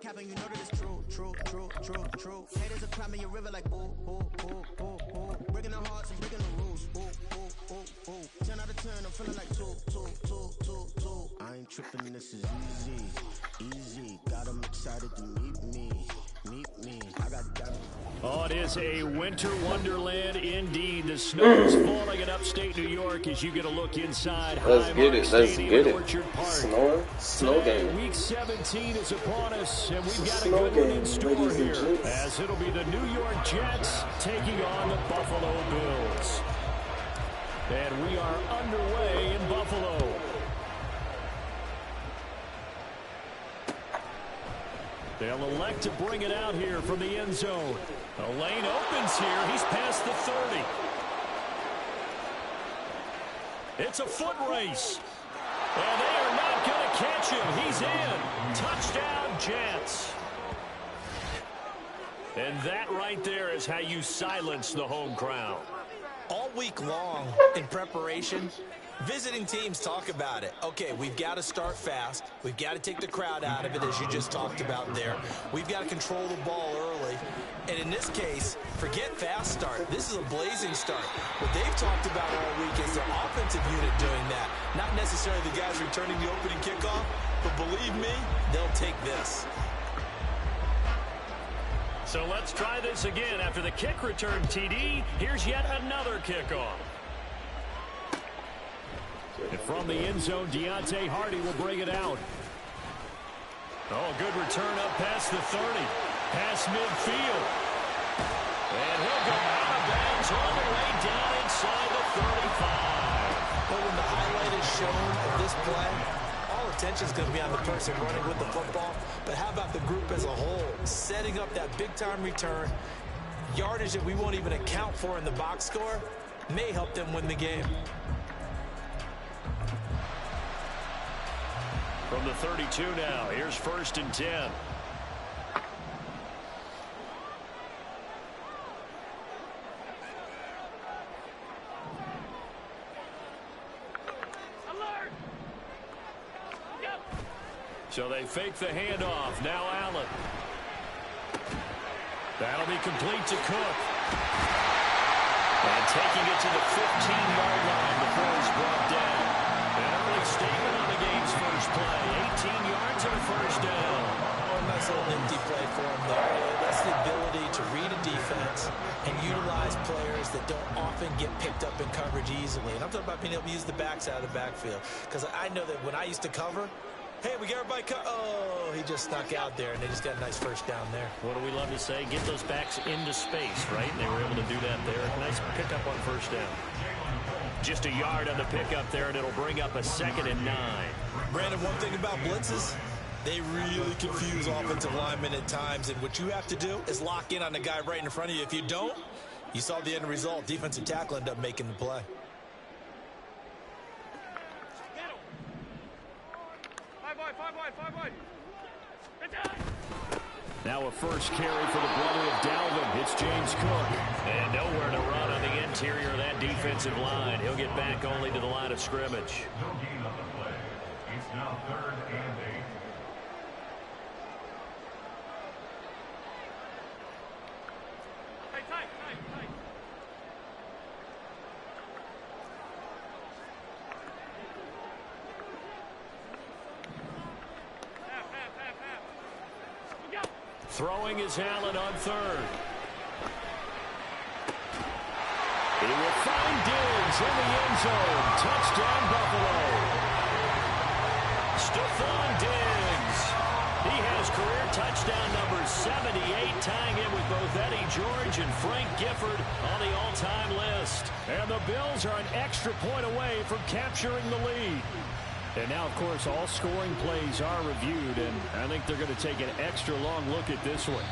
capping, you know that it's true. Haters are climbing your river like ooh. Breaking the hearts and breaking the rules. Ooh. 10 out of 10, I'm feeling like two. I ain't tripping, this is easy. Got 'em excited to meet me. I got that. Oh, it is a winter wonderland indeed. The snow is falling in upstate New York as you get a look inside Highmark Stadium in Orchard Park. Snow game. Week 17 is upon us, and we've got a good one in store here, as it'll be the New York Jets taking on the Buffalo Bills. And we are underway in Buffalo. They'll elect to bring it out here from the end zone. A lane opens here. He's past the 30. It's a foot race. And they are not going to catch him. He's in. Touchdown, Jets. And that right there is how you silence the home crowd. All week long in preparation, visiting teams talk about it. Okay, we've got to start fast. We've got to take the crowd out of it, as you just talked about there. We've got to control the ball early. And in this case, forget fast start. This is a blazing start. What they've talked about all week is their offensive unit doing that. Not necessarily the guys returning the opening kickoff, but believe me, they'll take this. So let's try this again. After the kick return TD, here's yet another kickoff. And from the end zone, Deontay Hardy will bring it out. Oh, good return up past the 30. Past midfield. And he'll go out of bounds all the way down inside the 35. But when the highlight is shown of this play, all attention is going to be on the person running with the football. But how about the group as a whole? Setting up that big-time return, yardage that we won't even account for in the box score, may help them win the game. From the 32 now, here's 1st and 10. Alert! Yep. So they fake the handoff. Now Allen. That'll be complete to Cook. And taking it to the 15-yard line before he's brought down. An early statement on the game's first play. 18 yards and a first down. Oh, nice little nifty play for him there. That's the ability to read a defense and utilize players that don't often get picked up in coverage easily. And I'm talking about being able to use the backs out of the backfield. Because I know that when I used to cover, hey, we got everybody oh, he just snuck out there, and they just got a nice first down there. What do we love to say? Get those backs into space, right? And they were able to do that there. Nice pickup on first down. Just a yard on the pickup there, and it'll bring up a 2nd and 9. Brandon, one thing about blitzes, they really confuse offensive linemen at times, and what you have to do is lock in on the guy right in front of you. If you don't, you saw the end result. Defensive tackle ended up making the play. Five wide. Now a first carry for the brother of Dalvin. It's James Cook. And nowhere to run on the interior of that defensive line. He'll get back only to the line of scrimmage. No gain on the play. It's now 3rd and 8. Tight. Half. Throwing is Allen on 3rd. He will find Diggs in the end zone. Touchdown, Buffalo. Stephon Diggs. He has career touchdown number 78, tying in with both Eddie George and Frank Gifford on the all-time list. And the Bills are an extra point away from capturing the lead. And now, of course, all scoring plays are reviewed, and I think they're going to take an extra long look at this one.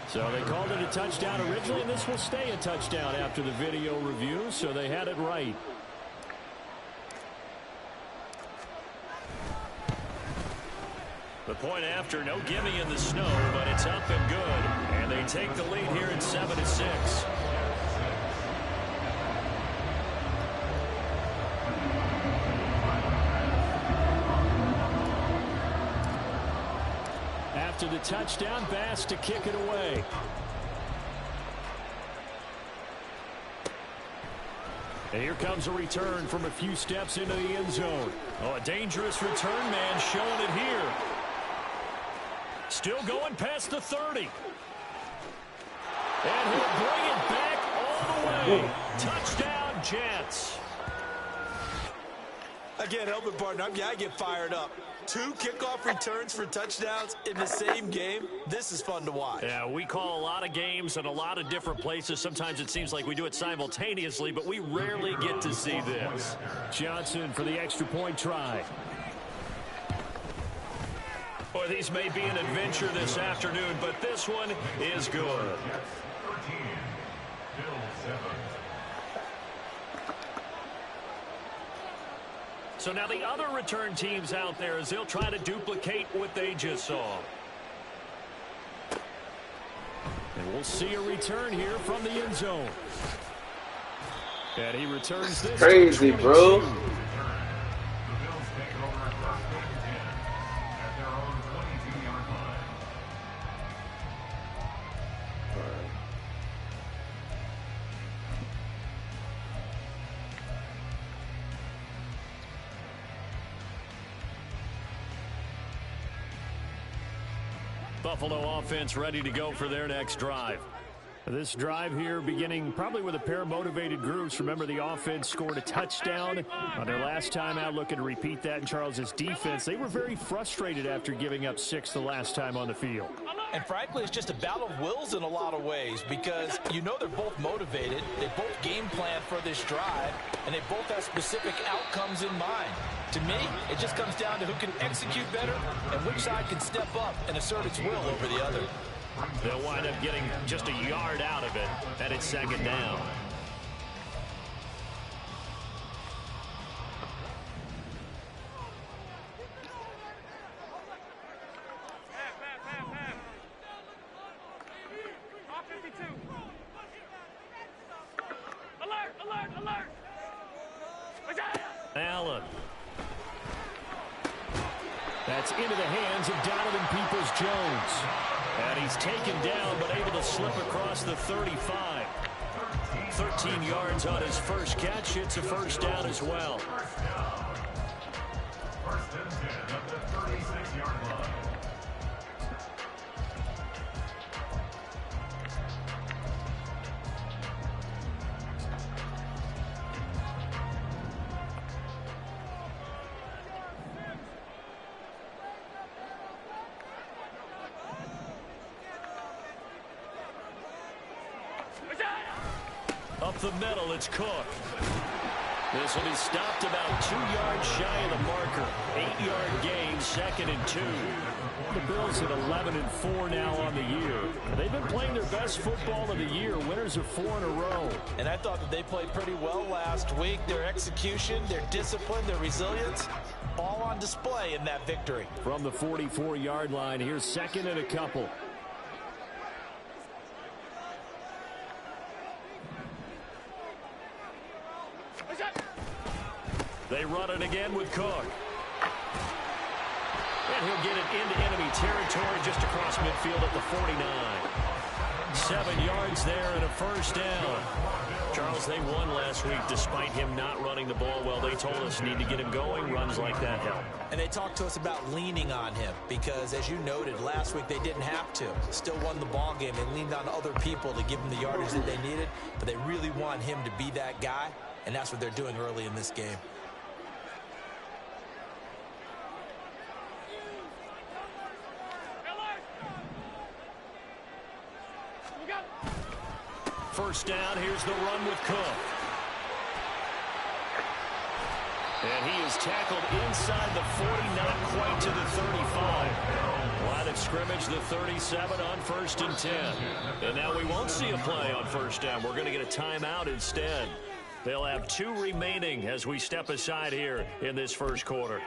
So they called it a touchdown originally, and this will stay a touchdown after the video review, so they had it right. The point after, no gimme in the snow, but it's up and good. And they take the lead here at 7-6. after the touchdown. Bass to kick it away. And here comes a return from a few steps into the end zone. Oh, a dangerous return man showing it here. Still going past the 30. And he'll bring it back all the way. Touchdown, Jets. Again, helping partner, I get fired up. 2 kickoff returns for touchdowns in the same game. This is fun to watch. Yeah, we call a lot of games in a lot of different places. Sometimes it seems like we do it simultaneously, but we rarely get to see this. Johnson for the extra point try. Boy, these may be an adventure this afternoon, but this one is good. So now the other return teams out there as they'll try to duplicate what they just saw. And we'll see a return here from the end zone. And he returns this. Crazy, bro. Buffalo offense ready to go for their next drive. This drive here beginning probably with a pair of motivated groups. Remember, the offense scored a touchdown on their last time out, looking to repeat that in Charles's defense. They were very frustrated after giving up 6 the last time on the field. And frankly, it's just a battle of wills in a lot of ways because you know they're both motivated. They both game plan for this drive, and they both have specific outcomes in mind. To me, it just comes down to who can execute better and which side can step up and assert its will over the other. They'll wind up getting just a yard out of it, and it's second down. Allen. That's into the hands of Donovan Peoples-Jones. And he's taken down, but able to slip across the 35. 13 yards on his first catch. It's a first down as well. First and 10 at the 36-yard line. Up the middle, it's Cook. This will be stopped about 2 yards shy of the marker. 8-yard gain, 2nd and 2. The Bills at 11-4 now on the year. They've been playing their best football of the year. Winners of 4 in a row. And I thought that they played pretty well last week. Their execution, their discipline, their resilience, all on display in that victory. From the 44-yard line, here's 2nd and a couple. They run it again with Cook. And he'll get it into enemy territory just across midfield at the 49. 7 yards there and a first down. Charles, they won last week despite him not running the ball well. They told us need to get him going. Runs like that help. And they talked to us about leaning on him because, as you noted, last week they didn't have to. Still won the ball game. They leaned on other people to give them the yardage that they needed, but they really want him to be that guy, and that's what they're doing early in this game. First down, here's the run with Cook. And he is tackled inside the 40, not quite to the 35. Line of scrimmage, the 37 on 1st and 10. And now we won't see a play on first down. We're going to get a timeout instead. They'll have 2 remaining as we step aside here in this first quarter.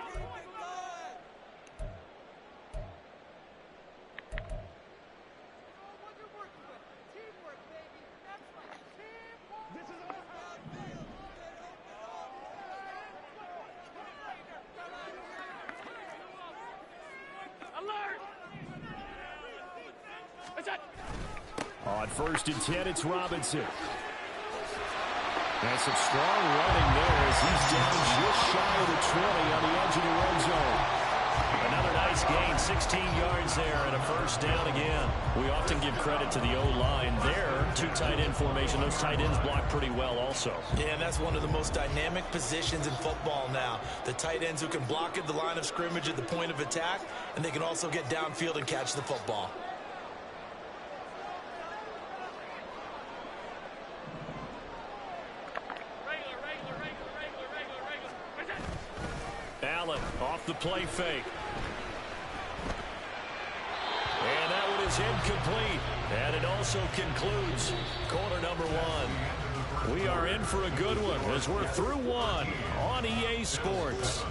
On 1st and 10, it's Robinson. And some strong running there as he's down just shy of the 20 on the edge of the red zone. Another nice gain, 16 yards there, and a first down again. We often give credit to the O-line there. 2 tight end formation. Those tight ends block pretty well also. Yeah, and that's one of the most dynamic positions in football now. The tight ends who can block at the line of scrimmage at the point of attack, and they can also get downfield and catch the football. Allen off the play fake. And that one is incomplete. And it also concludes quarter number 1. We are in for a good one as we're through 1 on EA Sports.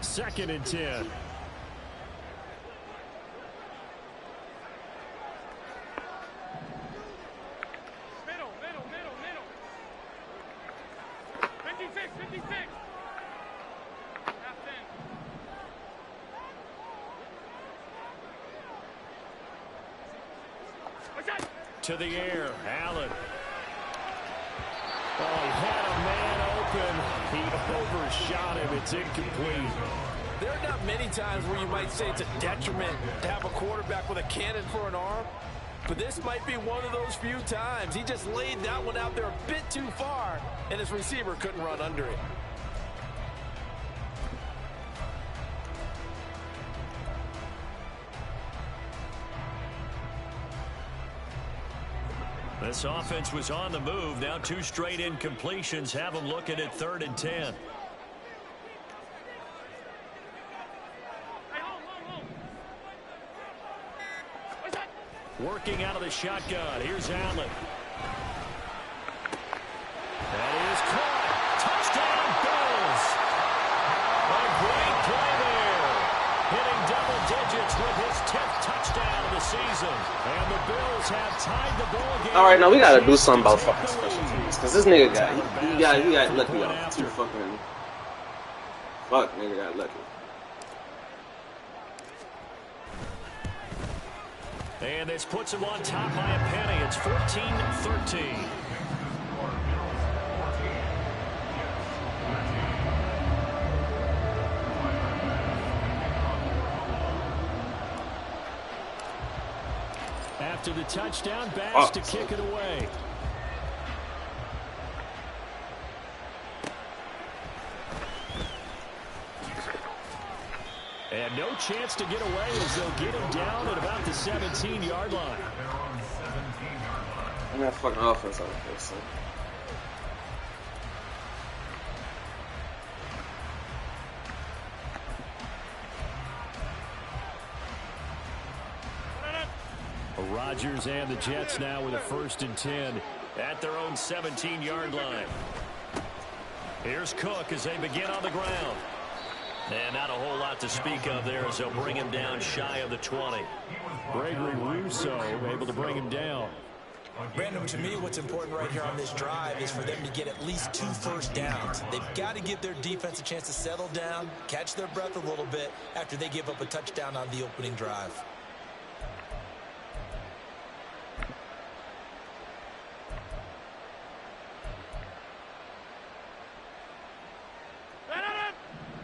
Second and 10. Middle. Middle. 56. Half 10. To the air, Allen. Oh, he had a man open. He overshot him. It's incomplete. There are not many times where you might say it's a detriment to have a quarterback with a cannon for an arm, but this might be one of those few times. He just laid that one out there a bit too far, and his receiver couldn't run under it. This offense was on the move. Now 2 straight incompletions have them looking at 3rd and 10. Working out of the shotgun. Here's Allen. That is caught. Touchdown, Bills. A great play there. Hitting double digits with his 10th touchdown of the season. And the Bills have tied the ball game. Alright, now we gotta do something about fucking special teams. Because this nigga he got lucky off 2 fucking... Fuck, nigga got lucky. And this puts him on top by a penny. It's 14-13. After the touchdown, Bass to kick it away. And no chance to get away as they'll get him down at about the 17-yard line. I'm that fucking offense on the first side. Rodgers and the Jets now with a 1st and 10 at their own 17-yard line. Here's Cook as they begin on the ground. And not a whole lot to speak of there as they'll bring him down shy of the 20. Gregory Rousseau able to bring him down. Brandon, to me, what's important right here on this drive is for them to get at least 2 first downs. They've got to give their defense a chance to settle down, catch their breath a little bit after they give up a touchdown on the opening drive.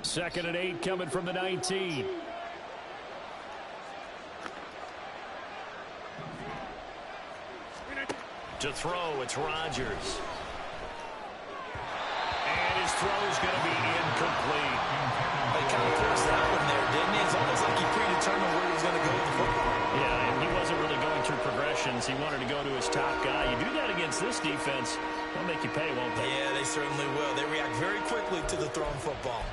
Second and 8 coming from the 19. To throw, it's Rodgers. And his throw's going to be incomplete. They kind of forced that one there, didn't he? It's almost like he predetermined where he was going to go with the football. Yeah, and he wasn't really going through progressions. He wanted to go to his top guy. You do that against this defense, they'll make you pay, won't they? Yeah, they certainly will. They react very quickly to the thrown football.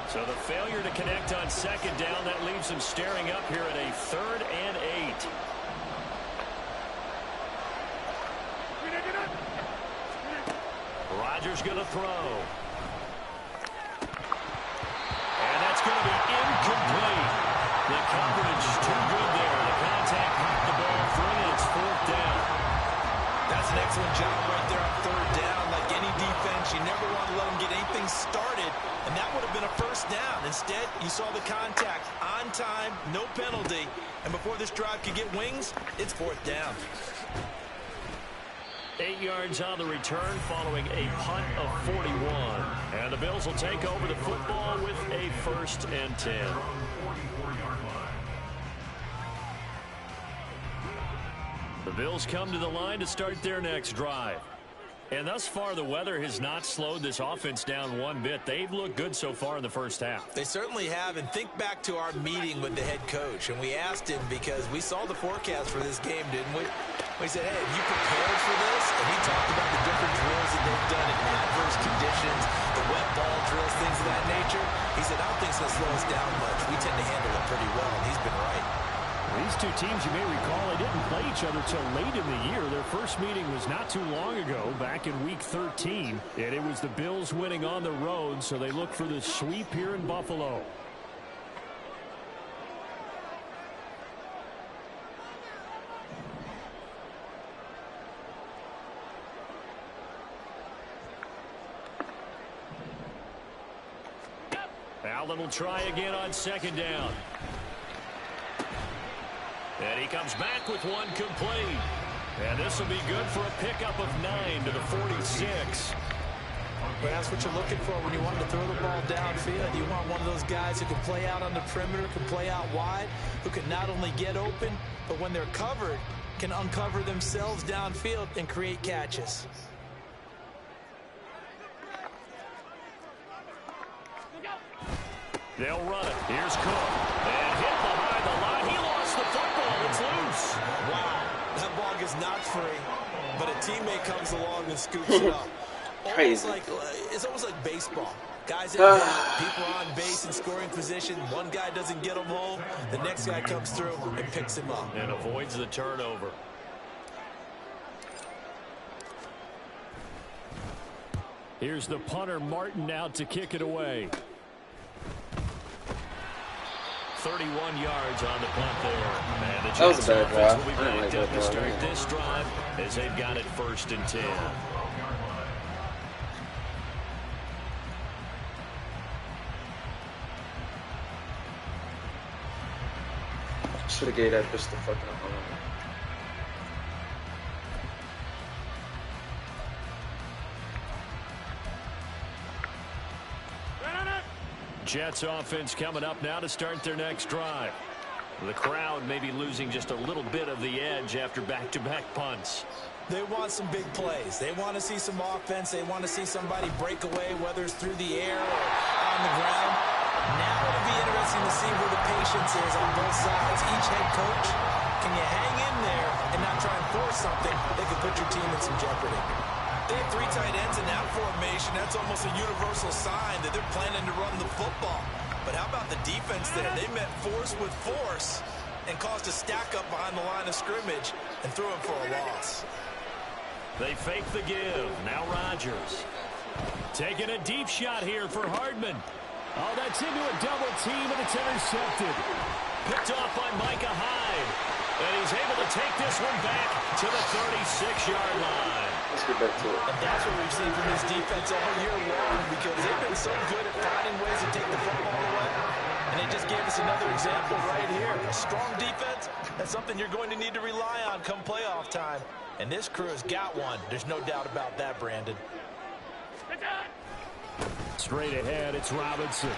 So the failure to connect on second down, that leaves him staring up here at a 3rd and 8. Rodgers going to throw. And that's going to be incomplete. The coverage too good there. The contact knocked the ball free, and it's 4th down. That's an excellent job right there on 3rd down. Like any defense, you never want to let them get anything started, and that would have been a 1st down. Instead, you saw the contact on time, no penalty, and before this drive could get wings, it's 4th down. 8 yards on the return following a punt of 41. And the Bills will take over the football with a 1st and 10. The Bills come to the line to start their next drive. And thus far, the weather has not slowed this offense down one bit. They've looked good so far in the first half. They certainly have, and think back to our meeting with the head coach, and we asked him because we saw the forecast for this game, didn't we? We said, hey, have you prepared for this? And he talked about the different drills that they've done in adverse conditions, the wet ball drills, things of that nature. He said, I don't think it's going to slow us down much. We tend to handle it pretty well, and he's been right. These two teams, you may recall, they didn't play each other till late in the year. Their first meeting was not too long ago, back in Week 13. And it was the Bills winning on the road, so they look for the sweep here in Buffalo. Allen will try again on 2nd down. And he comes back with one complete. And this will be good for a pickup of 9 to the 46. But that's what you're looking for when you want to throw the ball downfield. You want one of those guys who can play out on the perimeter, can play out wide, who can not only get open, but when they're covered, can uncover themselves downfield and create catches. They'll run it. Here's Cook. And hit behind the line. He lost the football. It's loose. Wow. That ball gets knocked free, but a teammate comes along and scoops it up. Crazy. It's almost like baseball. Guys at bat, people are on base in scoring position. One guy doesn't get him home. The next guy comes through and picks him up. And avoids the turnover. Here's the punter, Martin, out to kick it away. 31 yards on the punt there. And the Jets offense will be backed up to start this drive as they've got it 1st and 10. Should have gave that bitch the fucking Jets offense coming up now to start their next drive. The crowd may be losing just a little bit of the edge after back-to-back punts. They want some big plays. They want to see some offense. They want to see somebody break away, whether it's through the air or on the ground. Now it'll be interesting to see where the patience is on both sides. Each head coach, can you hang in there and not try and force something that could put your team in some jeopardy? They have 3 tight ends in that formation. That's almost a universal sign that they're planning to run the football. But how about the defense there? They met force with force and caused a stack up behind the line of scrimmage and threw him for a loss. They fake the give. Now Rodgers. Taking a deep shot here for Hardman. Oh, that's into a double team, and it's intercepted. Picked off by Micah Hyde. And he's able to take this one back to the 36-yard line. Let's get back to it. And that's what we've seen from this defense all year long, because they've been so good at finding ways to take the football away. And they just gave us another example right here. A strong defense, that's something you're going to need to rely on come playoff time. And this crew has got one. There's no doubt about that, Brandon. Straight ahead, it's Robinson.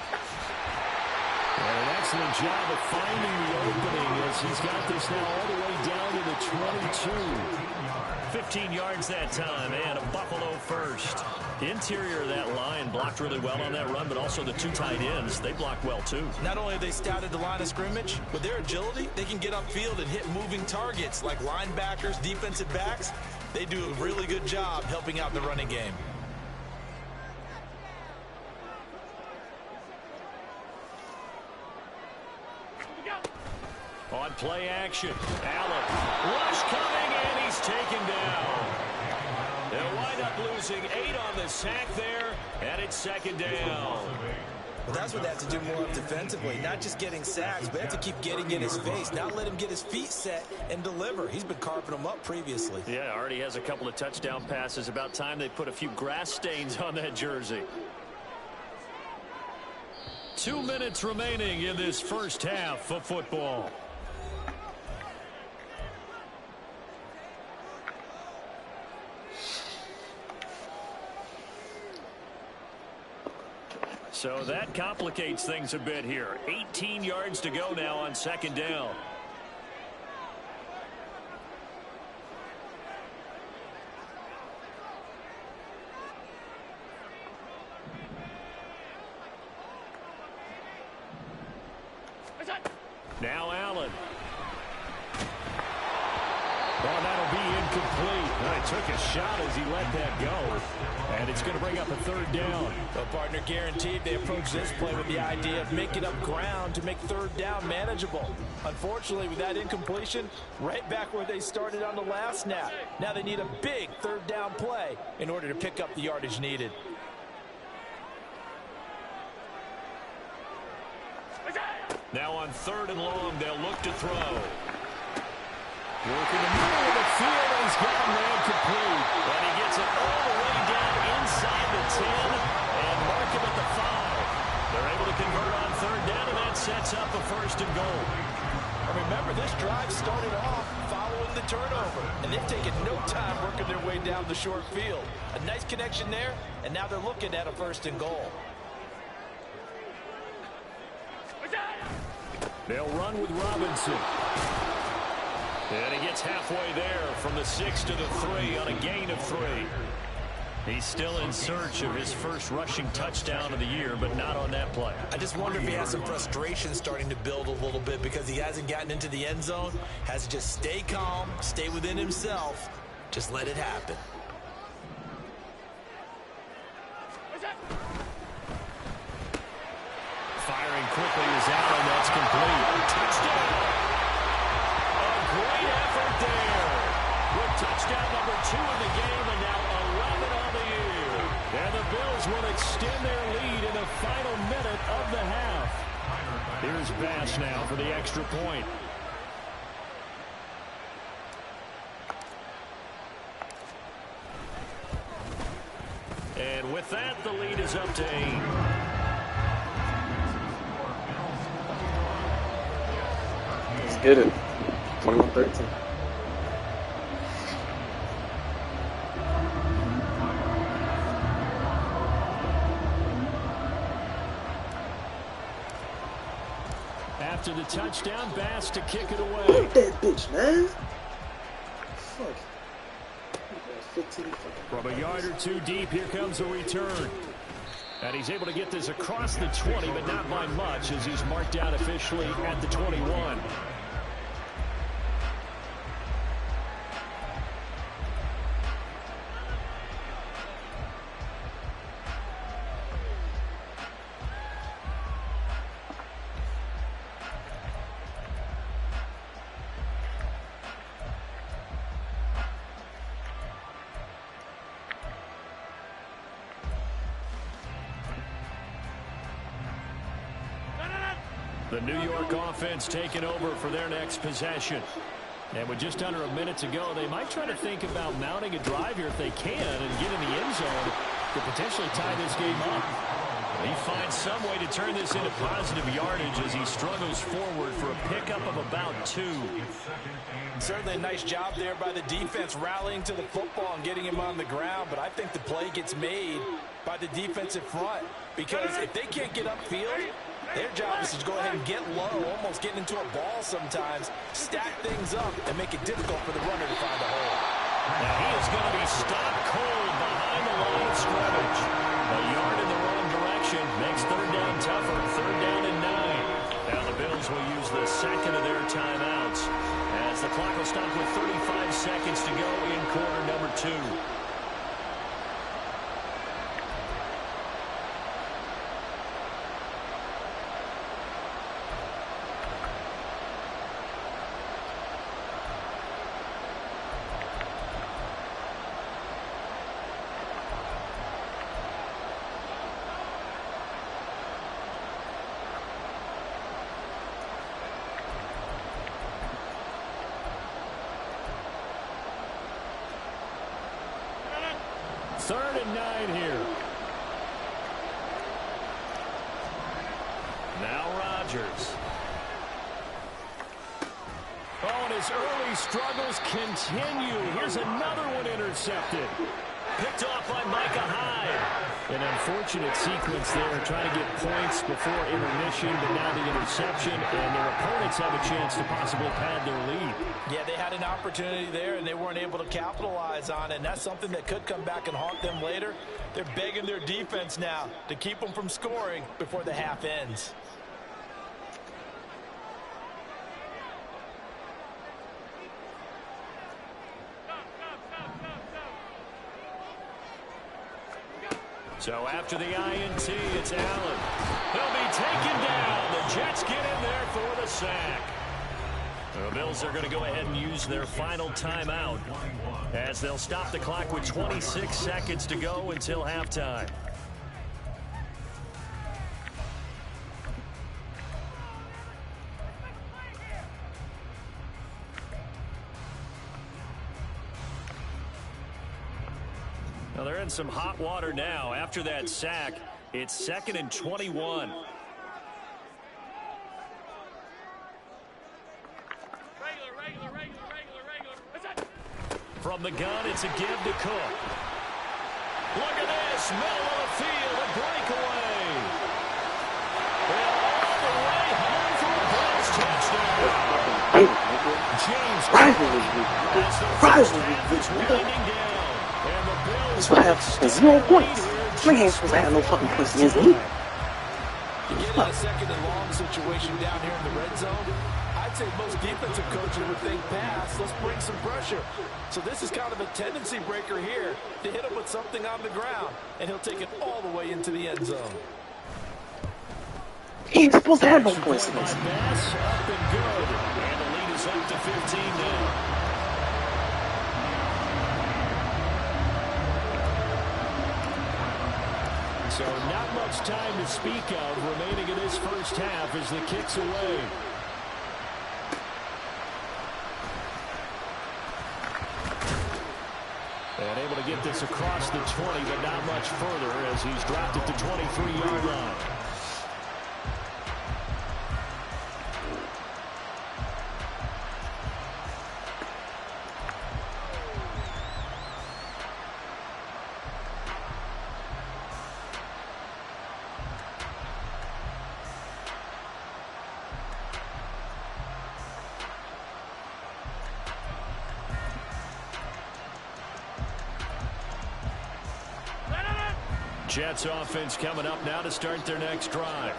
And an excellent job of finding the opening as he's got this now all the way down to the 22. 15 yards that time, and a Buffalo first. The interior of that line blocked really well on that run, but also the 2 tight ends, they blocked well too. Not only have they scouted the line of scrimmage, with their agility, they can get upfield and hit moving targets like linebackers, defensive backs. They do a really good job helping out the running game. On play action, Allen. Rush coming, and he's taken down. They'll wind up losing 8 on the sack there, and it's second down. Well, that's what they have to do more of defensively, not just getting sacks, but they have to keep getting in his face, not let him get his feet set and deliver. He's been carving them up previously. Yeah, already has a couple of touchdown passes. About time they put a few grass stains on that jersey. 2 minutes remaining in this first half of football. So that complicates things a bit here. 18 yards to go now on second down. Now Allen. Oh, that'll be incomplete. I took a shot as he let that go. And it's going to bring up a third down. Well, partner, guaranteed they approach this play with the idea of making up ground to make third down manageable. Unfortunately, with that incompletion, right back where they started on the last snap. Now they need a big third down play in order to pick up the yardage needed. Now on third and long, they'll look to throw. Working the middle of the field, and he's got a man complete. But he gets it all the way down inside the 10 and mark him at the 5. They're able to convert on third down, and that sets up a first and goal. And remember, this drive started off following the turnover, and they've taken no time working their way down the short field. A nice connection there, and now they're looking at a first and goal. They'll run with Robinson. And he gets halfway there from the 6 to the 3 on a gain of 3. He's still in search of his first rushing touchdown of the year, but not on that play. I just wonder if he has some frustration starting to build a little bit because he hasn't gotten into the end zone. Has to just stay calm, stay within himself, just let it happen. Firing quickly is Allen. That's complete. Touchdown! A great effort there. With touchdown number 2 in the game and now 11 on the year. And the Bills will extend their lead in the final minute of the half. Here's Bass now for the extra point. And with that, the lead is up to 8. Get it. 21-13. After the touchdown, Bass to kick it away. Hit that bitch, man. Fuck. 15 From a yard or 2 deep, here comes a return. And he's able to get this across the 20, but not by much, as he's marked out officially at the 21. The New York offense taking over for their next possession. And with just under a minute to go, they might try to think about mounting a drive here if they can and get in the end zone to potentially tie this game up. He finds some way to turn this into positive yardage as he struggles forward for a pickup of about 2. Certainly a nice job there by the defense rallying to the football and getting him on the ground, but I think the play gets made by the defensive front because if they can't get upfield, their job is to go ahead and get low, almost getting into a ball sometimes, stack things up, and make it difficult for the runner to find a hole. Now he is going to be stopped cold behind the line of scrimmage. A yard in the wrong direction makes third down tougher. Third down and 9. Now the Bills will use the second of their timeouts as the clock will stop with 35 seconds to go in quarter number 2. 3rd and 9 here. Now Rodgers. Oh, and his early struggles continue. Here's another one intercepted. Picked off by Micah Hyde. An unfortunate sequence there, trying to get points before intermission, but now the interception, and their opponents have a chance to possibly pad their lead. Yeah, they had an opportunity there, and they weren't able to capitalize on it, and that's something that could come back and haunt them later. They're begging their defense now to keep them from scoring before the half ends. So after the INT, it's Allen. He'll be taken down. The Jets get in there for the sack. The Bills are going to go ahead and use their final timeout as they'll stop the clock with 26 seconds to go until halftime. Well, they're in some hot water now. After that sack, it's 2nd and 21. From the gun, it's a give to Cook. Look at this, middle of the field, a breakaway. They're all the way home for a Bills touchdown. James as the first half is winding down. That's what happens. 0 points. We ain't supposed to have no fucking points against me. You get in a 2nd and long situation down here in the red zone. I'd say most defensive coaches would think pass. Let's bring some pressure. So this is kind of a tendency breaker here to hit him with something on the ground, and he'll take it all the way into the end zone. He ain't supposed to have no points against me. Pass up and good, and the lead is up to 15 now. So not much time to speak of remaining in this first half as the kick's away. And able to get this across the 20, but not much further as he's dropped at the 23-yard line. Jets offense coming up now to start their next drive.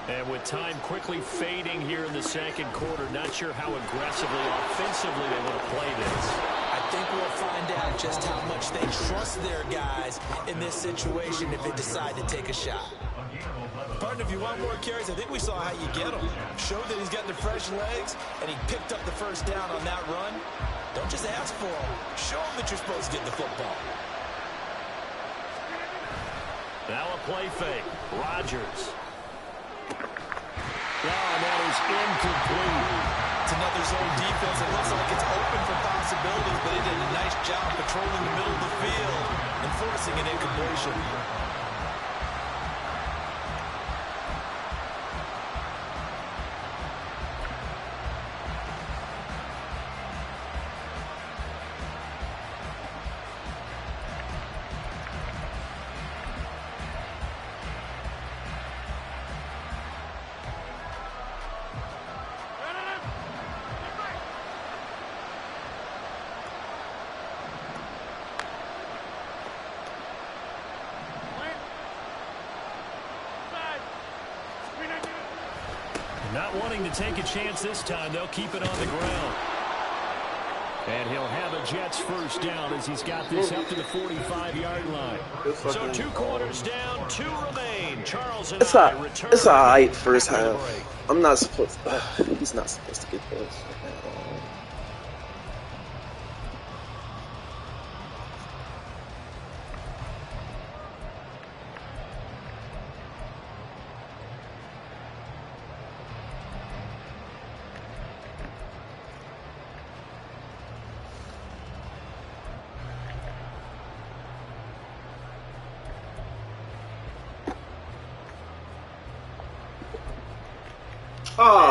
And with time quickly fading here in the 2nd quarter, not sure how aggressively, offensively they want to play this. I think we'll find out just how much they trust their guys in this situation if they decide to take a shot. Partner, if you want more carries, I think we saw how you get them. Showed that he's got the fresh legs, and he picked up the first down on that run. Don't just ask for them. Show them that you're supposed to get the football. Now a play fake. Rodgers. Oh, and that is incomplete. It's another zone defense. It looks like it's open for possibilities, but he did a nice job patrolling the middle of the field and forcing an incompletion. Not wanting to take a chance this time, they'll keep it on the ground. And he'll have a Jets first down as he's got this up to the 45-yard line. So 2 quarters down, 2 remain. Charles and I return. It's alright first half. I'm not supposed to, he's not supposed to get this.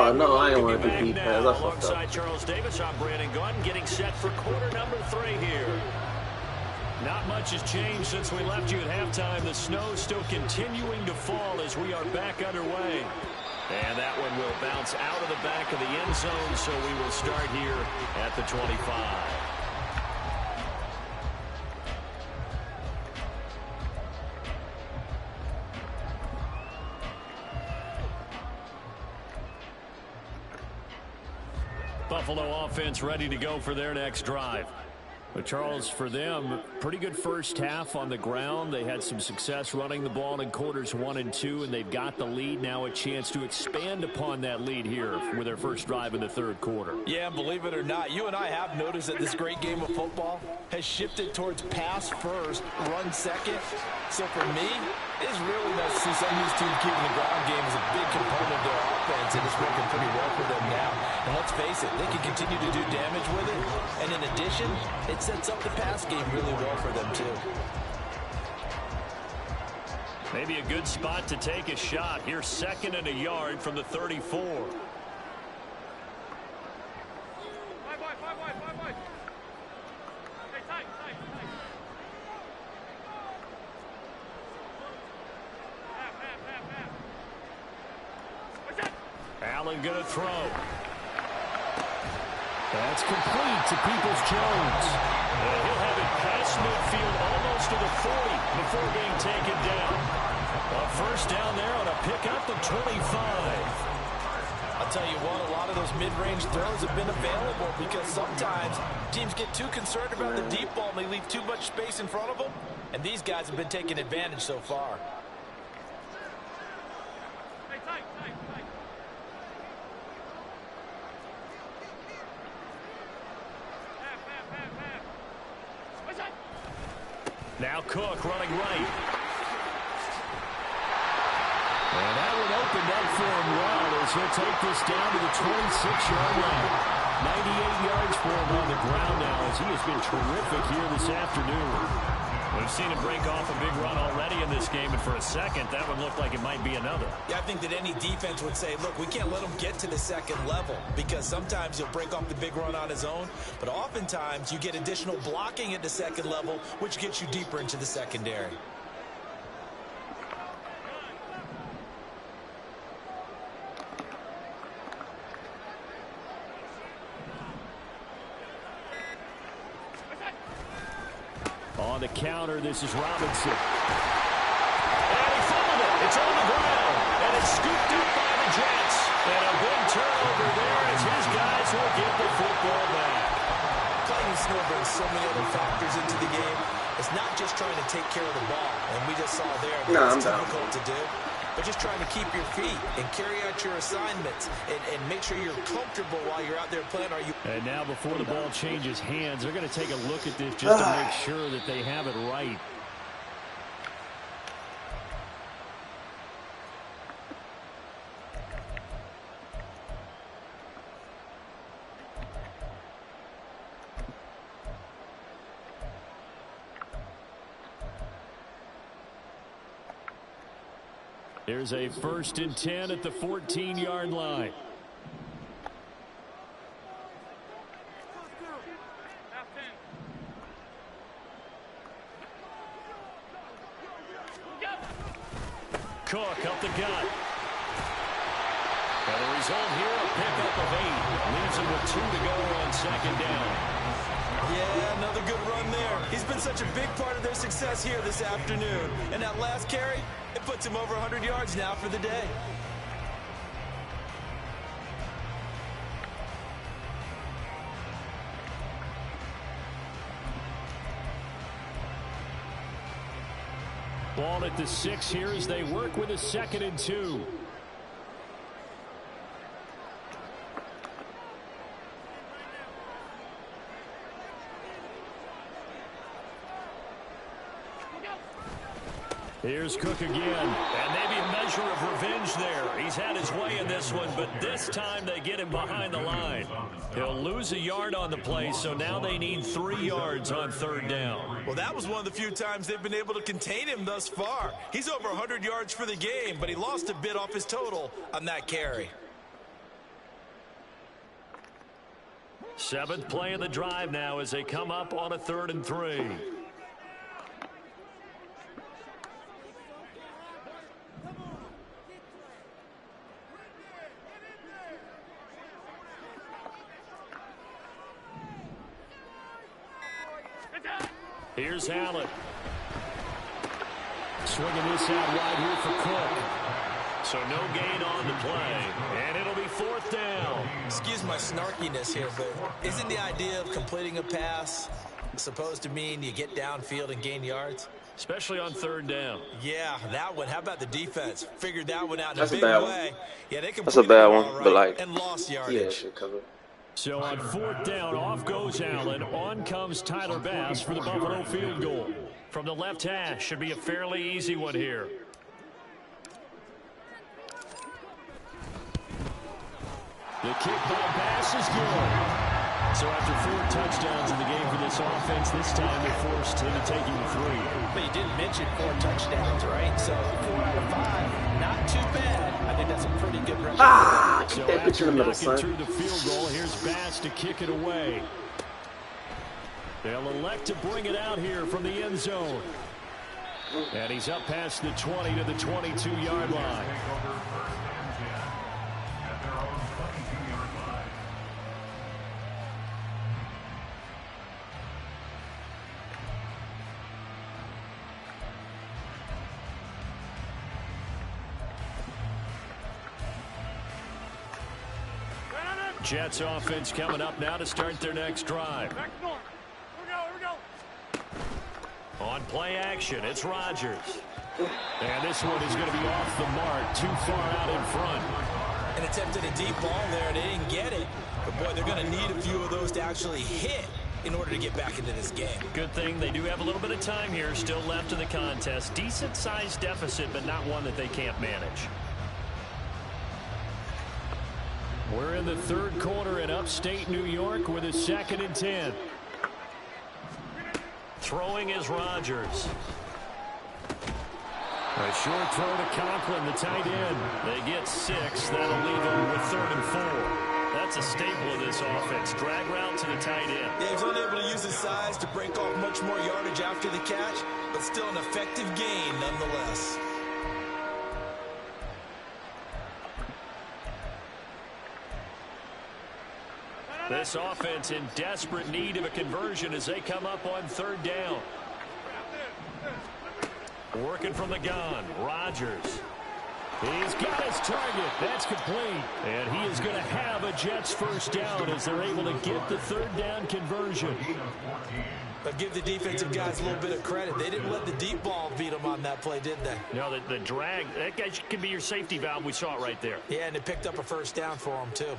Oh, no, I didn't want to do defense. I fucked Alongside up. Charles Davis, I'm Brandon Gordon, getting set for quarter number 3 here. Not much has changed since we left you at halftime. The snow still continuing to fall as we are back underway. And that one will bounce out of the back of the end zone, so we will start here at the 25. Buffalo offense ready to go for their next drive. But Charles, for them, pretty good first half on the ground. They had some success running the ball in quarters 1 and 2, and they've got the lead. Now a chance to expand upon that lead here with their first drive in the third quarter. Yeah, believe it or not, you and I have noticed that this great game of football has shifted towards pass first, run second. So for me, it's really nice to see some of these teams keeping the ground game as a big component of their offense, and it's working pretty well for them now. And let's face it, they can continue to do damage with it. And in addition, it sets up the pass game really well for them, too. Maybe a good spot to take a shot. Here, 2nd and a yard from the 34. Allen going to throw. That's complete to Peoples-Jones. And he'll have it past midfield almost to the 40 before being taken down. A first down there on a pickup of 25. I'll tell you what, a lot of those mid-range throws have been available because sometimes teams get too concerned about the deep ball and they leave too much space in front of them. And these guys have been taking advantage so far. Now Cook running right. And that one opened up for him well as he'll take this down to the 26-yard line. 98 yards for him on the ground now as he has been terrific here this afternoon. We've seen him break off a big run already in this game, and for a second, that would look like it might be another. Yeah, I think that any defense would say, look, we can't let him get to the second level because sometimes he'll break off the big run on his own, but oftentimes you get additional blocking at the second level, which gets you deeper into the secondary. On the counter, this is Robinson. And he fumbled it. It's on the ground. And it's scooped up by the Jets. And a big turnover there as his guys will get the football back. Playing in snow brings so many other factors into the game. It's not just trying to take care of the ball. And we just saw there that it's difficult to do. But just trying to keep your feet and carry out your assignments and make sure you're comfortable while you're out there playing. And now before the ball changes hands, they're going to take a look at this just to make sure that they have it right. There's a 1st and 10 at the 14-yard line. Cook up the gut. And the result here, a pickup of 8. Leaves him with 2 to go on 2nd down. Yeah, another good run there. He's been such a big part of their success here this afternoon. And that last carry, it puts him over 100 yards now for the day. Ball at the 6 here as they work with a 2nd and 2. Here's Cook again, and maybe a measure of revenge there. He's had his way in this one, but this time they get him behind the line. He'll lose a yard on the play, so now they need 3 yards on 3rd down. Well, that was one of the few times they've been able to contain him thus far. He's over 100 yards for the game, but he lost a bit off his total on that carry. Seventh play of the drive now as they come up on a 3rd and 3. Here's Allen. Swinging this out wide here for Cook. So no gain on the play, and it'll be 4th down. Excuse my snarkiness here, but isn't the idea of completing a pass supposed to mean you get downfield and gain yards? Especially on 3rd down. Yeah, that one. How about the defense? Figured that one out in That's a a big bad way. one. Yeah, they That's a bad one, right but like, and lost yeah, yardage. should cover. So on 4th down, off goes Allen. On comes Tyler Bass for the Buffalo field goal. From the left hash, should be a fairly easy one here. The kick by Bass is good. So after 4 touchdowns in the game for this offense, this time they're forced into taking 3. But you didn't mention 4 touchdowns, right? So 4 out of 5, not too bad. I think that's a pretty good record. So that bitch in the middle, son. through the field goal, here's Bass to kick it away. They'll elect to bring it out here from the end zone. And he's up past the 20 to the 22-yard line. Jets offense coming up now to start their next drive. Back north. Here we go. On play action, it's Rodgers. And this one is going to be off the mark, too far out in front. And attempted a deep ball there, and they didn't get it. But, boy, they're going to need a few of those to actually hit in order to get back into this game. Good thing they do have a little bit of time here still left in the contest. Decent-sized deficit, but not one that they can't manage. We're in the 3rd quarter in upstate New York with a 2nd and 10. Throwing is Rodgers. A short throw to Conklin, the tight end. They get 6. That'll leave them with 3rd and 4. That's a staple of this offense. Drag route to the tight end. Yeah, he's unable to use his size to break off much more yardage after the catch, but still an effective gain nonetheless. This offense in desperate need of a conversion as they come up on 3rd down. Working from the gun, Rodgers. He's got his target. That's complete. And he is going to have a Jets 1st down as they're able to get the 3rd down conversion. But give the defensive guys a little bit of credit. They didn't let the deep ball beat them on that play, did they? No, the drag, that guy could be your safety valve. We saw it right there. Yeah, and they picked up a 1st down for them, too.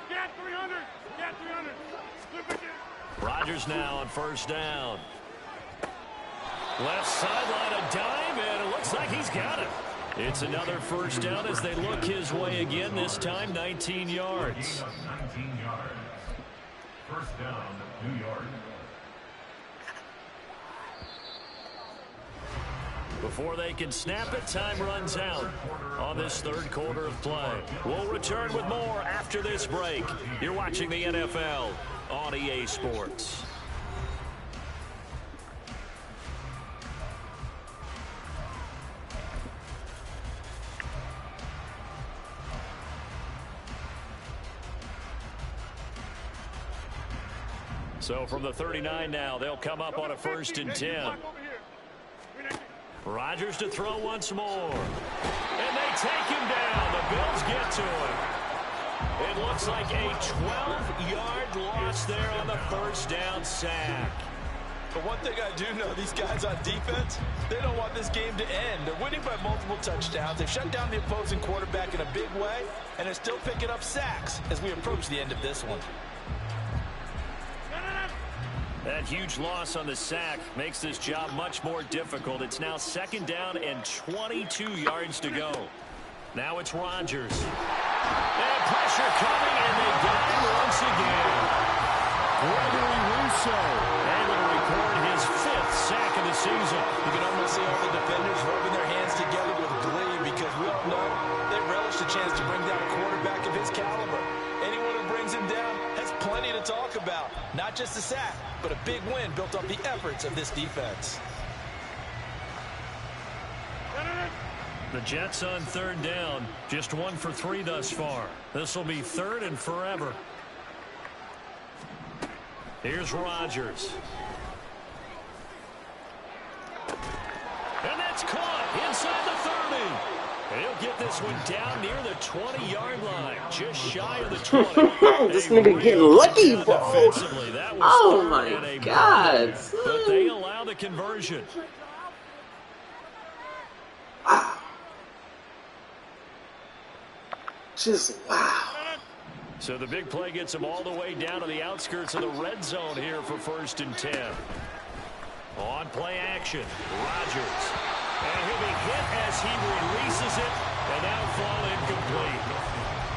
Get 300. Get 300. Flip it. Rodgers now on 1st down. Left sideline, a dive, and it looks like he's got it. It's another 1st down as they look his way again, this time 19 yards. 19 yards. 1st down, New York. Before they can snap it, time runs out on this 3rd quarter of play. We'll return with more after this break. You're watching the NFL on EA Sports. So from the 39 now, they'll come up on a 1st and 10. Rodgers to throw once more. And they take him down. The Bills get to him. It looks like a 12-yard loss there on the 1st down sack. But one thing I do know, these guys on defense, they don't want this game to end. They're winning by multiple touchdowns. They've shut down the opposing quarterback in a big way, and they're still picking up sacks as we approach the end of this one. That huge loss on the sack makes this job much more difficult. It's now 2nd down and 22 yards to go. Now it's Rodgers. And pressure coming, and they got him once again. Gregory Rousseau able to record his 5th sack of the season. You can almost see all the defenders rubbing their hands together with glee because we all know they relish rush the chance to bring down a quarterback of his caliber. Anyone who brings him down has plenty to talk about. Not just a sack, but a big win built off the efforts of this defense. The Jets on third down, just 1 for 3 thus far. This will be 3rd and forever. Here's Rodgers. And that's caught inside the 30. He'll get this one down near the 20-yard line, just shy of the 20. This nigga getting lucky, bro. Oh my God. But they allow the conversion. Wow. Just wow. So the big play gets him all the way down to the outskirts of the red zone here for 1st and 10. On play action, Rodgers. And he'll be hit as he releases it, and now fall incomplete.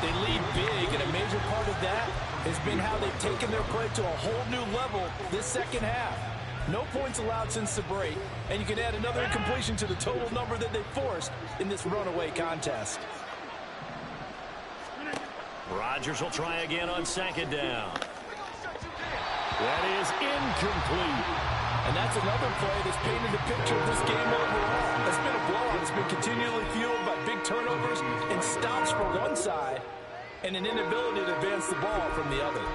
They lead big, and a major part of that has been how they've taken their play to a whole new level this second half. No points allowed since the break, and you can add another incompletion to the total number that they forced in this runaway contest. Rodgers will try again on 2nd down. That is incomplete. And that's another play that's painted the picture of this game overall. It's been a blowout. It's been continually fueled by big turnovers and stops for one side and an inability to advance the ball from the other.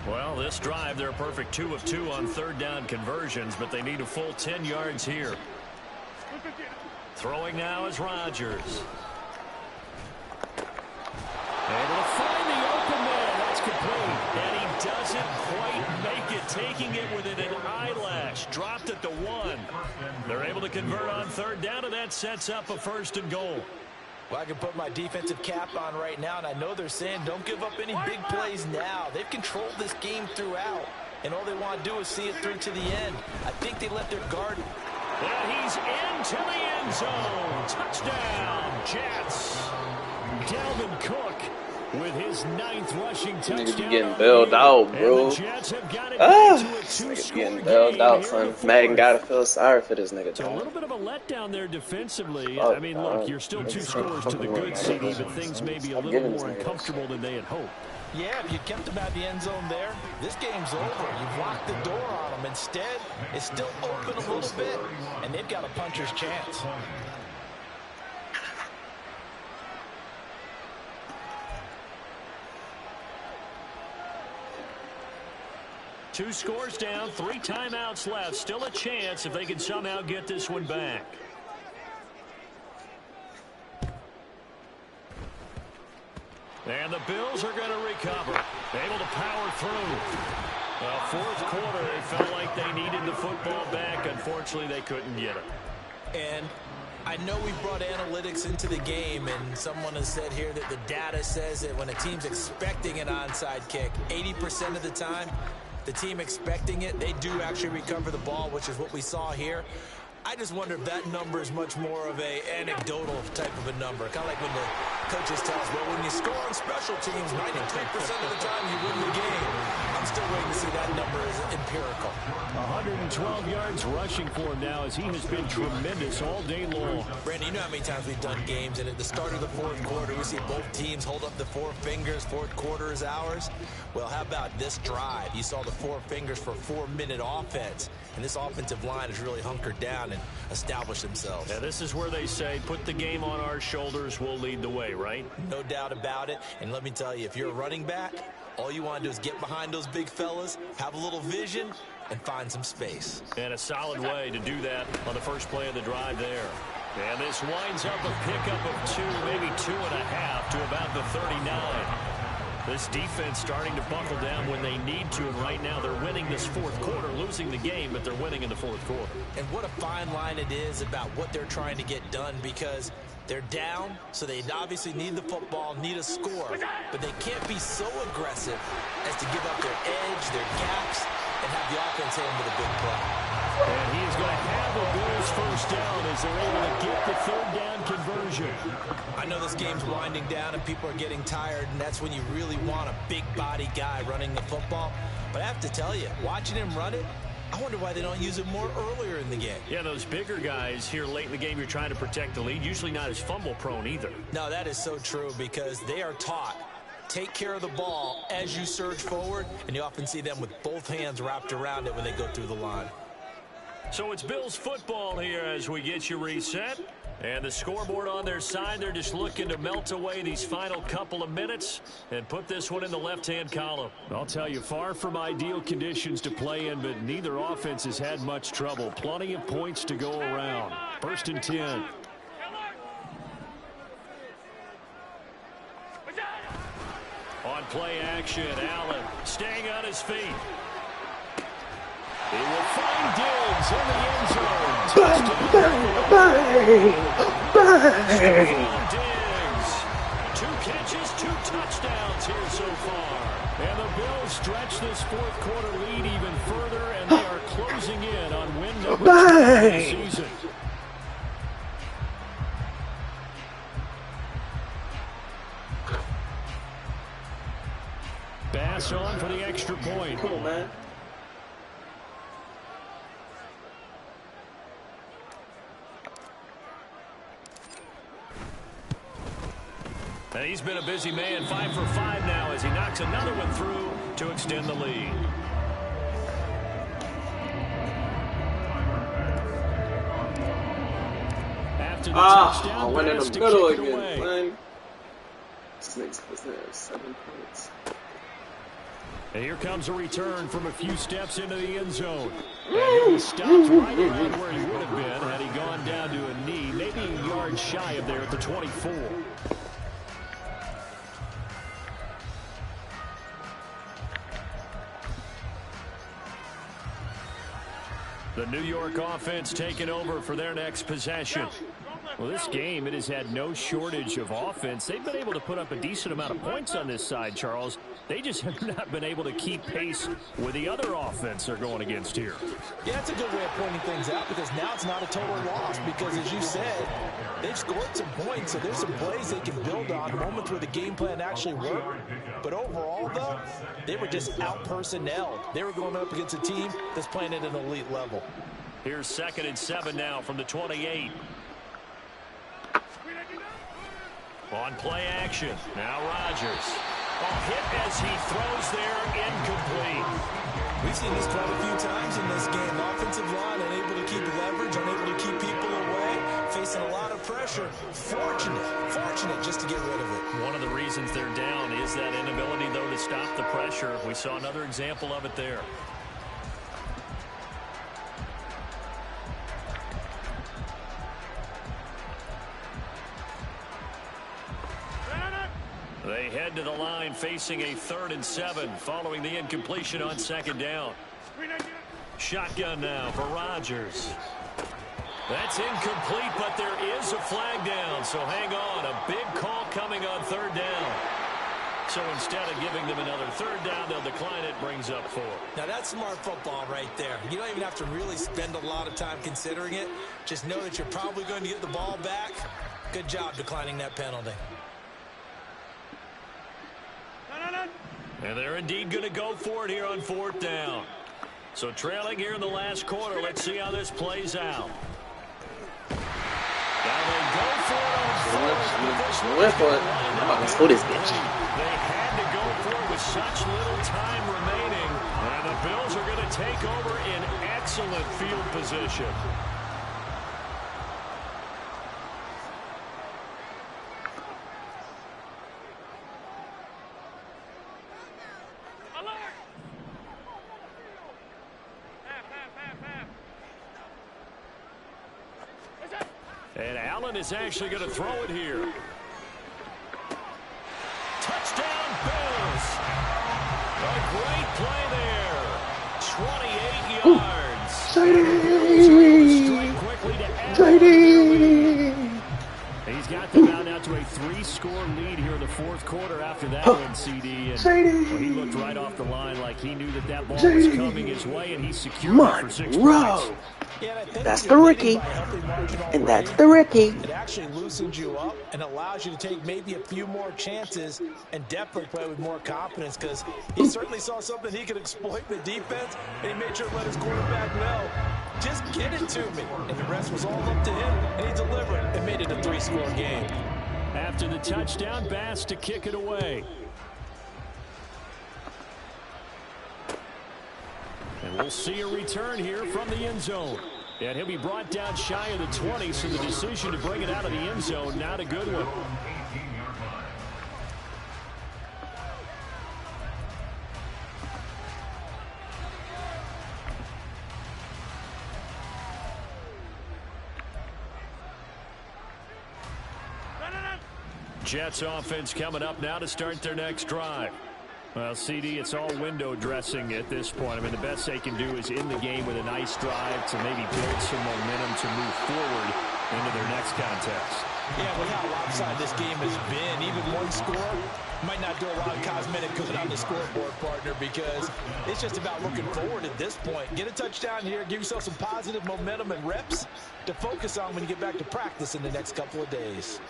Well, this drive, they're a perfect 2 of 2 on 3rd down conversions, but they need a full 10 yards here. Throwing now is Rodgers. Able to find the open man. That's complete. And he doesn't quite make it, taking it within an eyelash. Dropped at the 1. They're able to convert on 3rd down, and that sets up a 1st and goal. Well, I can put my defensive cap on right now, and I know they're saying don't give up any big plays now. They've controlled this game throughout, and all they want to do is see it through to the end. I think they let their guard. And he's into the end zone. Touchdown, Jets. Dalvin Cook with his 9th rushing touchdown. Niggas getting bailed out, bro. Niggas getting bailed out, son. Madden gotta feel sorry for this nigga. So a little bit of a letdown there defensively. I mean, look, you're still 2 scores to the good, CD, but things may be a little more uncomfortable than they had hoped. Yeah, if you kept them out the end zone there, this game's over. You've locked the door on them. Instead, it's still open a little bit, and they've got a puncher's chance. Two scores down, 3 timeouts left. Still a chance if they can somehow get this one back. And the Bills are going to recover. Able to power through. Well, 4th quarter, they felt like they needed the football back. Unfortunately, they couldn't get it. And I know we brought analytics into the game, and someone has said here that the data says that when a team's expecting an onside kick, 80% of the time, the team expecting it, they do actually recover the ball, which is what we saw here. I just wonder if that number is much more of a anecdotal type of a number. Kind of like when the coaches tell us, well, when you score on special teams, 93% of the time you win the game. I'm still waiting to see that number is empirical. 112 yards rushing for him now as he has been tremendous all day long. Brandon, you know how many times we've done games, and at the start of the 4th quarter, we see both teams hold up the 4 fingers, 4th quarter is ours. Well, how about this drive? You saw the 4 fingers for 4-minute offense, and this offensive line has really hunkered down and established themselves. Yeah, this is where they say, put the game on our shoulders, we'll lead the way, right? No doubt about it. And let me tell you, if you're a running back, all you want to do is get behind those big fellas, have a little vision, and find some space. And a solid way to do that on the first play of the drive there. And this winds up a pickup of 2, maybe 2.5 to about the 39. This defense starting to buckle down when they need to, and right now they're winning this 4th quarter, losing the game, but they're winning in the 4th quarter. And what a fine line it is about what they're trying to get done, because they're down, so they obviously need the football, need a score, but they can't be so aggressive as to give up their edge, their gaps, and have the offense hit them with a big play. And he is going to have a Bills first down as they're able to get the 3rd down conversion. conversion. I know this game's winding down and people are getting tired, and that's when you really want a big body guy running the football. But I have to tell you, watching him run it, I wonder why they don't use it more earlier in the game. Yeah, those bigger guys here late in the game, you're trying to protect the lead, usually not as fumble prone either. No, that is so true because they are taught. Take care of the ball as you surge forward, and you often see them with both hands wrapped around it when they go through the line. So it's Bills football here as we get you reset. And the scoreboard on their side, they're just looking to melt away these final couple of minutes and put this one in the left-hand column. I'll tell you, far from ideal conditions to play in, but neither offense has had much trouble. Plenty of points to go around. 1st and 10. On play action, Allen staying on his feet. He will find Diggs in the end zone. Diggs. 2 catches, 2 touchdowns here so far. And the Bills stretch this 4th quarter lead even further, and they are closing in on win number 2 of the season. Bass on for the extra point. Come on, man. And he's been a busy man, 5 for 5 now as he knocks another one through to extend the lead. After the touchdown, I went in the pass to middle kick it again, away. man. Snakes was there, 7 points. And here comes a return from a few steps into the end zone. And he stopped right around where he would have been had he gone down to a knee, maybe a yard shy of there at the 24. The New York offense taking over for their next possession. Well, this game, it has had no shortage of offense. They've been able to put up a decent amount of points on this side, Charles. They just have not been able to keep pace with the other offense they're going against here. Yeah, that's a good way of pointing things out because now it's not a total loss because, as you said, they've scored some points, so there's some plays they can build on, moments where the game plan actually worked. But overall, though, they were just out-personnelled. They were going up against a team that's playing at an elite level. Here's 2nd and 7 now from the 28. On play action, now Rodgers. Hit as he throws there, incomplete. We've seen this quite a few times in this game. Offensive line unable to keep leverage, unable to keep people away, facing a lot of pressure. Fortunate just to get rid of it. One of the reasons they're down is that inability, though, to stop the pressure. We saw another example of it there. They head to the line facing a 3rd and 7 following the incompletion on 2nd down. Shotgun now for Rodgers. That's incomplete, but there is a flag down, so hang on. A big call coming on 3rd down. So instead of giving them another 3rd down, they'll decline it, brings up 4. Now that's smart football right there. You don't even have to really spend a lot of time considering it. Just know that you're probably going to get the ball back. Good job declining that penalty. And they're indeed going to go for it here on 4th down. So trailing here in the last quarter. Let's see how this plays out. Now they go for it on 4th. I'm about to score this bitch. They had to go for it with such little time remaining. And the Bills are going to take over in excellent field position. And Allen is actually going to throw it here. Touchdown, Bills. A great play there. 28 yards. He's got them out now to a 3-score lead here in the fourth quarter after that one, CD. And well, he looked right off the line like he knew that ball was coming his way, and he secured it for 6 points. That's the Ricky. And that's the Ricky. It actually loosens you up and allows you to take maybe a few more chances and definitely play with more confidence, because he certainly saw something he could exploit in the defense, and he made sure to let his quarterback know, just get it to me. And the rest was all up to him, and he delivered and made it a 3-score game. After the touchdown, Bass to kick it away. And we'll see a return here from the end zone. And he'll be brought down shy of the 20, so the decision to bring it out of the end zone, not a good one. Jets offense coming up now to start their next drive. Well, CD, it's all window dressing at this point. I mean, the best they can do is in the game with a nice drive to maybe build some momentum to move forward into their next contest. Yeah, with how lopsided this game has been, even one score might not do a lot of cosmetic good on the scoreboard, partner, because it's just about looking forward at this point. Get a touchdown here, give yourself some positive momentum and reps to focus on when you get back to practice in the next couple of days.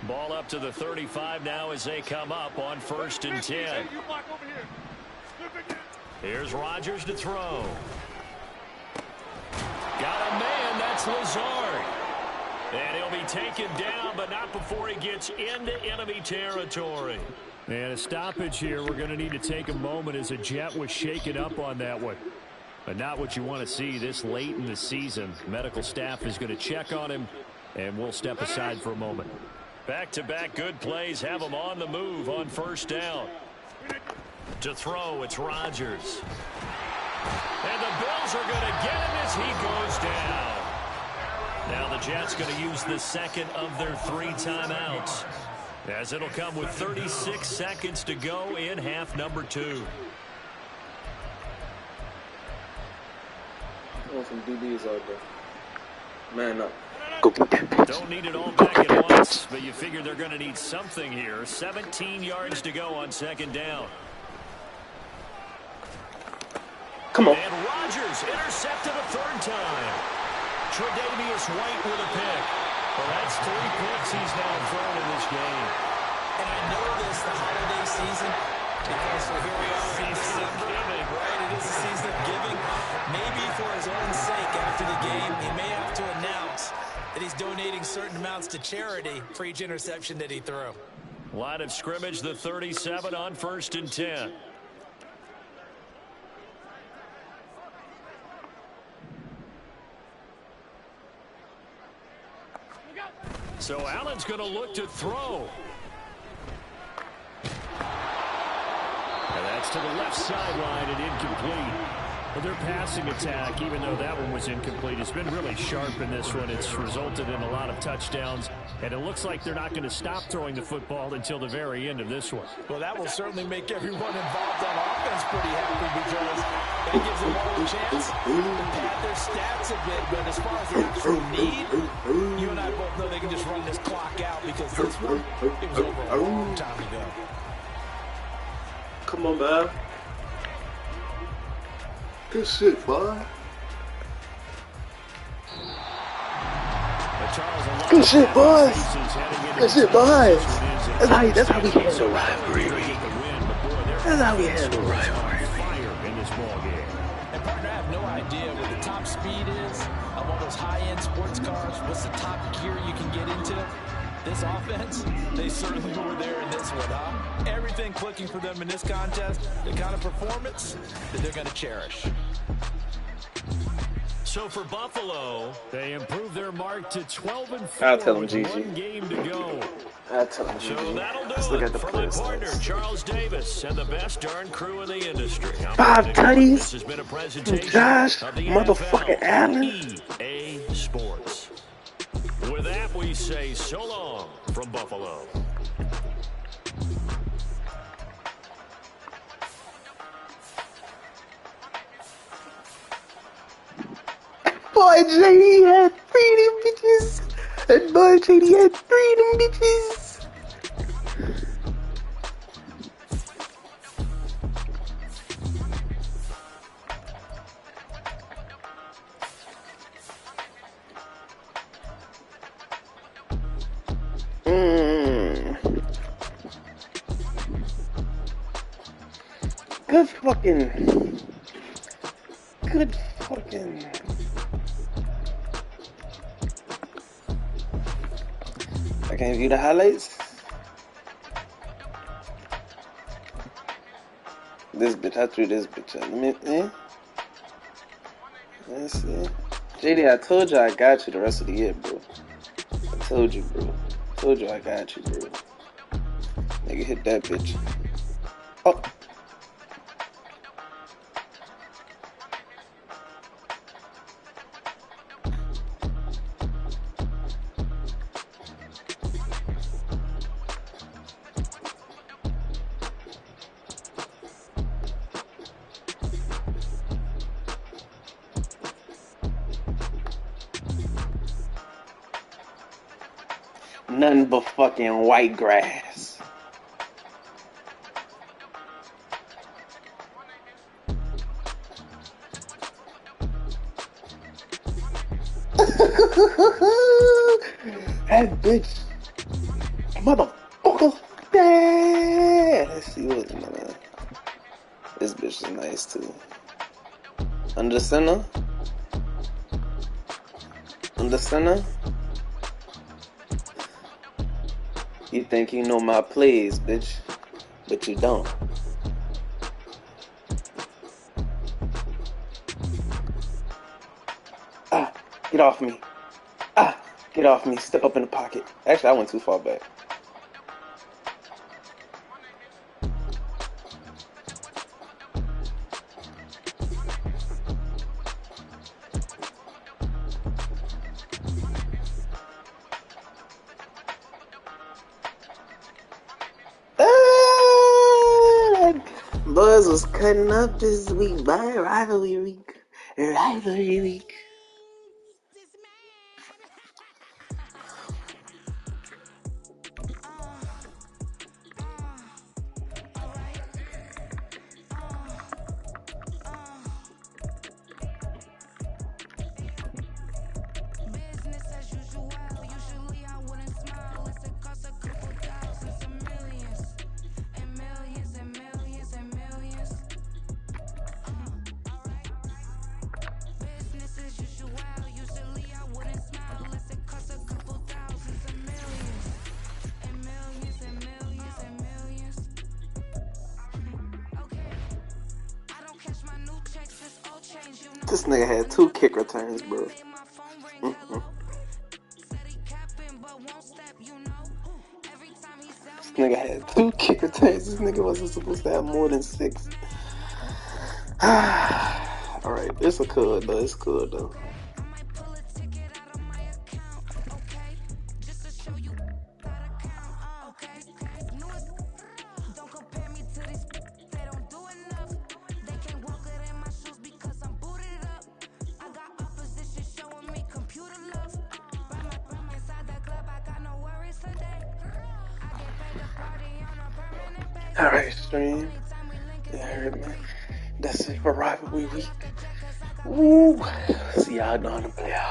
Ball up to the 35 now as they come up on 1st and 10. Here's Rodgers to throw. Got a man, that's Lazard. And he'll be taken down, but not before he gets into enemy territory. And a stoppage here. We're going to need to take a moment as a Jet was shaken up on that one. But not what you want to see this late in the season. Medical staff is going to check on him, and we'll step aside for a moment. Back-to-back good plays have him on the move on 1st down. To throw, it's Rodgers. And the Bills are going to get him as he goes down. Now the Jets going to use the second of their 3 timeouts, as it'll come with 36 seconds to go in half number 2. I want some DBs out there. Man up. Go get that bitch. Don't need it all back at once, but you figure they're going to need something here. 17 yards to go on 2nd down. Come on. And Rodgers intercepted a 3rd time. Tre'Davious White with a pick. Well, that's 3 picks he's now thrown in this game. And I know this, the holiday season, because here we are in December, right? It is a season of giving. Maybe for his own sake after the game, he may have to announce that he's donating certain amounts to charity for each interception that he threw. Line of scrimmage, the 37 on 1st and 10. So Allen's going to look to throw. And that's to the left sideline and incomplete. Well, their passing attack, even though that one was incomplete, has been really sharp in this one. It's resulted in a lot of touchdowns, and it looks like they're not going to stop throwing the football until the very end of this one. Well, that will certainly make everyone involved on offense pretty happy, because it gives them all a chance to pad their stats a bit. But as far as the actual need, you and I both know they can just run this clock out, because this one, it was over a long time ago. Come on, man. Good shit, boy. Good shit, boys. Good shit, boys. That's how we handle rivalry. That's how we handle rivalry. And partner, I have no idea what the top speed is of all those high-end sports cars. What's the top gear you can get into? This offense, they certainly were there in this one, huh? Everything clicking for them in this contest, the kind of performance that they're going to cherish. So for Buffalo, they improved their mark to 12-4. I'll tell them, with GG. 1 game to go. I'll tell them, So GG. that'll do Let's look it at the for my player partner, stats. Charles Davis, and the best darn crew in the industry. 5 tutties. This has been a presentation Josh, of the motherfucking NFL Allen. EA Sports. With that, we say so long from Buffalo. boy JD had freedom bitches. That boy JD had freedom bitches. Good fucking. I can't view the highlights. This bitch, I threw this bitch up. Let's see. JD, I told you I got you the rest of the year, bro. I told you, bro. Told you I got you, bro. Nigga hit that bitch. Oh. Nothing but fucking white grass. That bitch. Motherfucker. Yeah. Let's see what's in there. This bitch is nice too. Under center. Under center. You think you know my plays, bitch, but you don't. Ah, get off me. Ah, get off me. Step up in the pocket. Actually, I went too far back. Buzz was cutting up this week by Rivalry Week. Rivalry Week. This nigga had 2 kick returns, bro. This nigga had 2 kick returns. This nigga wasn't supposed to have more than 6. Alright, it's a cool though. It's cool though. Alright, stream. You heard me. That's it for Rivalry Week. Woo! See y'all doing the playoffs.